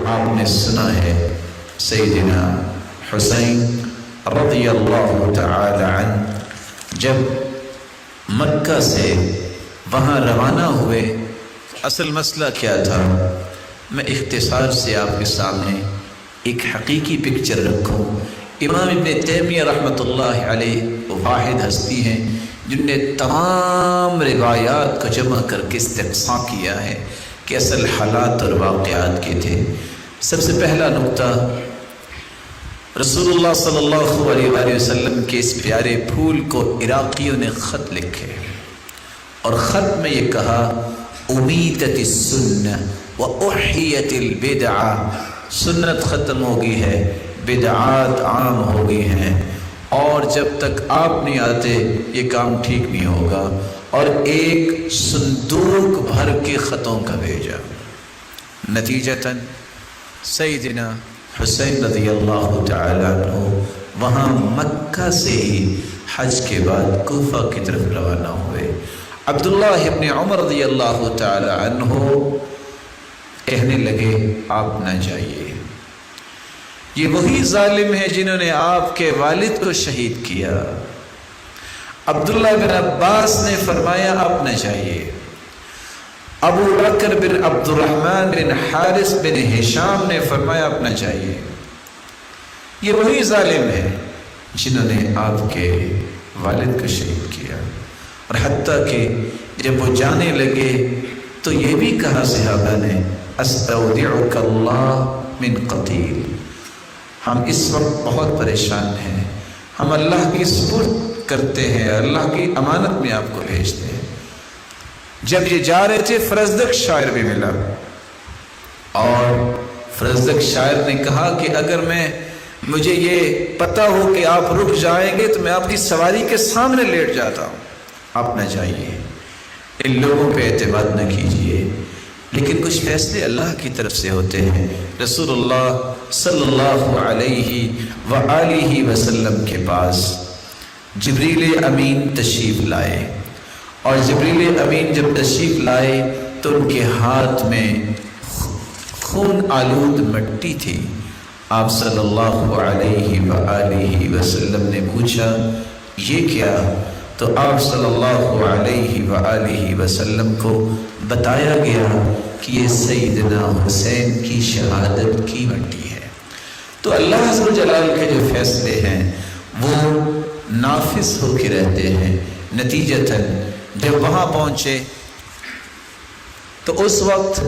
آپ نے سنا ہے سیدنا حسین رضی اللہ تعالی عنہ جب مکہ سے وہاں روانہ ہوئے، اصل مسئلہ کیا تھا؟ میں اختصار سے آپ کے سامنے ایک حقیقی پکچر رکھوں۔ امام ابن تیمیہ رحمۃ اللہ علیہ واحد ہستی ہیں جن نے تمام روایات کو جمع کر کے استقصاء کیا ہے کہ اصل حالات اور واقعات کے تھے۔ سب سے پہلا نقطہ، رسول اللہ صلی اللہ علیہ وآلہ وسلم کے اس پیارے پھول کو عراقیوں نے خط لکھے، اور خط میں یہ کہا امیتت السنہ واحیت البدعہ، سنت ختم ہو گئی ہے، بدعات عام ہو گئی ہیں، اور جب تک آپ نہیں آتے یہ کام ٹھیک نہیں ہوگا، اور ایک صندوق بھر کے خطوں کا بھیجا۔ نتیجتاً سیدنا حسین رضی اللہ تعالیٰ عنہ وہاں مکہ سے ہی حج کے بعد کوفہ کی طرف روانہ ہوئے۔ عبداللہ ابن عمر رضی اللہ تعالیٰ عنہ کہنے لگے آپ نہ جائیے، یہ وہی ظالم ہے جنہوں نے آپ کے والد کو شہید کیا۔ عبداللہ بن عباس نے فرمایا آپ نہ جائیے۔ ابو بکر بن عبد الرحمن بن حارث بن ہشام نے فرمایا آپ نہ جائیے، یہ وہی ظالم ہے جنہوں نے آپ کے والد کو شہید کیا۔ اور حتیٰ کہ جب وہ جانے لگے تو یہ بھی کہا صحابہ نے استودعک اللہ من قتیل، ہم اس وقت بہت پریشان ہیں، ہم اللہ کی سپرد کرتے ہیں، اللہ کی امانت میں آپ کو بھیجتے ہیں۔ جب یہ جا رہے تھے فرزدق شاعر بھی ملا، اور فرزدق شاعر نے کہا کہ اگر مجھے یہ پتہ ہو کہ آپ رک جائیں گے تو میں آپ کی سواری کے سامنے لیٹ جاتا ہوں، آپ نہ جائیے، ان لوگوں پہ اعتماد نہ کیجیے۔ لیکن کچھ فیصلے اللہ کی طرف سے ہوتے ہیں۔ رسول اللہ صلی اللہ علیہ وآلہ وسلم کے پاس جبریل امین تشریف لائے، اور جبریل امین جب تشریف لائے تو ان کے ہاتھ میں خون آلود مٹی تھی۔ آپ صلی اللہ علیہ وآلہ وسلم نے پوچھا یہ کیا؟ تو آپ صلی اللہ علیہ وآلہ وسلم کو بتایا گیا کہ یہ سیدنا حسین کی شہادت کی مٹی ہے۔ تو اللہ عز و جلال کے جو فیصلے ہیں وہ نافذ ہو کے رہتے ہیں۔ نتیجتاً جب وہاں پہنچے تو اس وقت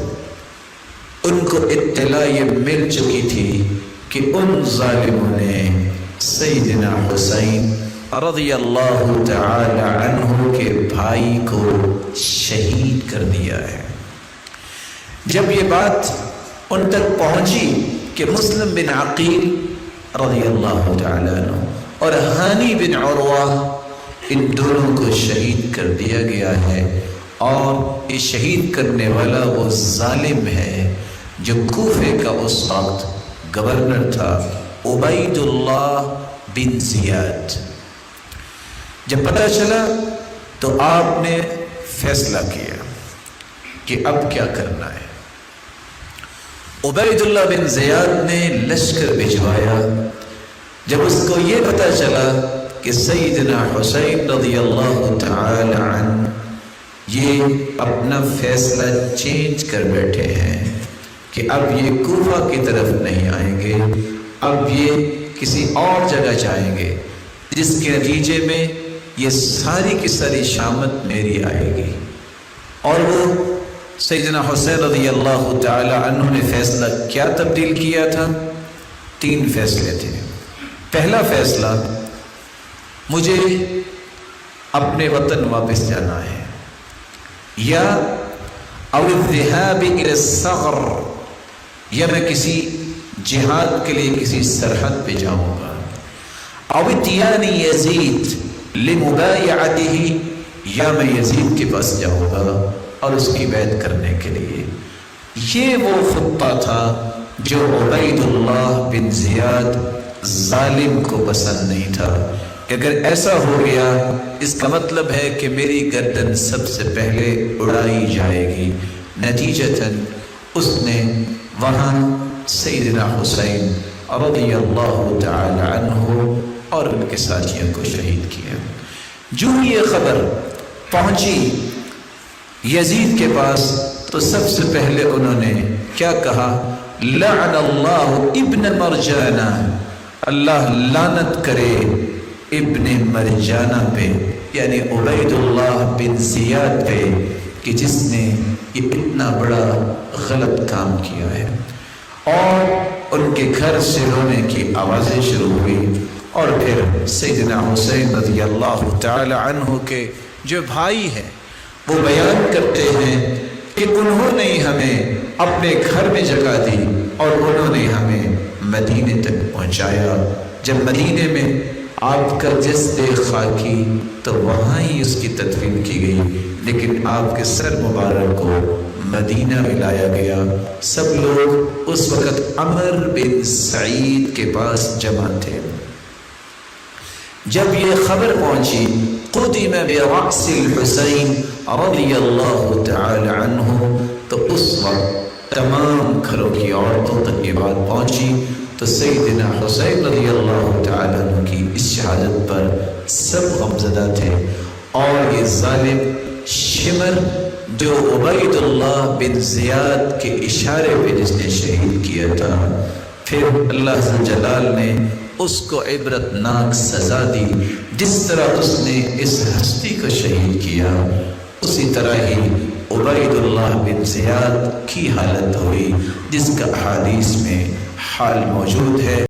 ان کو اطلاع یہ مل چکی تھی کہ ان ظالموں نے سیدنا حسین رضی اللہ تعالی عنہ کے بھائی کو شہید کر دیا ہے۔ جب یہ بات ان تک پہنچی کہ مسلم بن عقیل رضی اللہ تعالی عنہ اور ہانی بن عروہ ان دونوں کو شہید کر دیا گیا ہے، اور یہ شہید کرنے والا وہ ظالم ہے جو کوفے کا اس وقت گورنر تھا، عبید اللہ بن زیاد۔ جب پتہ چلا تو آپ نے فیصلہ کیا کہ اب کیا کرنا ہے۔ عبید اللہ بن زیاد نے لشکر بھجوایا۔ جب اس کو یہ پتہ چلا کہ سیدنا حسین رضی اللہ تعالی عنہ یہ اپنا فیصلہ چینج کر بیٹھے ہیں کہ اب یہ کوفہ کی طرف نہیں آئیں گے، اب یہ کسی اور جگہ جائیں گے، جس کے نتیجے میں یہ ساری کی ساری شامت میری آئے گی۔ اور وہ سیدنا حسین رضی اللہ تعالی عنہ نے فیصلہ کیا تبدیل کیا تھا؟ 3 فیصلے تھے۔ پہلا فیصلہ، مجھے اپنے وطن واپس جانا ہے، یا او الذهاب الى الثغر، یا میں کسی جہاد کے لیے کسی سرحد پہ جاؤں گا، او اتیان یزید لمبایعته، یا میں یزید کے پاس جاؤں گا اور اس کی بیعت کرنے کے لیے۔ یہ وہ خطہ تھا جو عبید اللہ بن زیاد ظالم کو پسند نہیں تھا کہ اگر ایسا ہو گیا اس کا مطلب ہے کہ میری گردن سب سے پہلے اڑائی جائے گی۔ نتیجتاً اس نے وہاں سیدنا حسین رضی اللہ تعالی عنہ اور ان کے ساتھیوں کو شہید کیا۔ جو یہ خبر پہنچی یزید کے پاس تو سب سے پہلے انہوں نے کیا کہا؟ لعن اللہ ابن مرجانہ، اللہ لعنت کرے ابن مرجانہ پہ، یعنی عبید اللہ بن زیاد پہ، کہ جس نے یہ اتنا بڑا غلط کام کیا ہے۔ اور ان کے گھر سے رونے کی آوازیں شروع ہوئی، اور پھر سیدنا حسین رضی اللہ تعالی عنہ کے جو بھائی ہیں وہ بیان کرتے ہیں کہ انہوں نے ہمیں اپنے گھر میں جگہ دی اور انہوں نے ہمیں مدینے تک پہنچایا۔ جب مدینے میں آپ کا جسد خاکی تو وہاں ہی اس کی تدفین کی گئی، لیکن آپ کے سر مبارک کو مدینہ میں لایا گیا۔ سب لوگ اس وقت عمر بن سعید کے پاس جمع تھے۔ جب یہ خبر پہنچی قدم برأس الحسین رضی اللہ تعالی عنہ، تو اس وقت تمام گھروں کی عورتوں تک یہ بات پہنچی، تو سیدنا حسین رضی اللہ تعالی عنہ کی اس شہادت پر سب غمزدہ تھے۔ اور یہ ظالم شمر جو عبید اللہ بن زیاد کے اشارے پہ جس نے شہید کیا تھا، پھر اللہ ذو جلال نے اس کو عبرت ناک سزا دی۔ جس طرح اس نے اس ہستی کو شہید کیا، اسی طرح ہی عبید اللہ بن زیاد کی حالت ہوئی، جس کا احادیث میں حال موجود ہے۔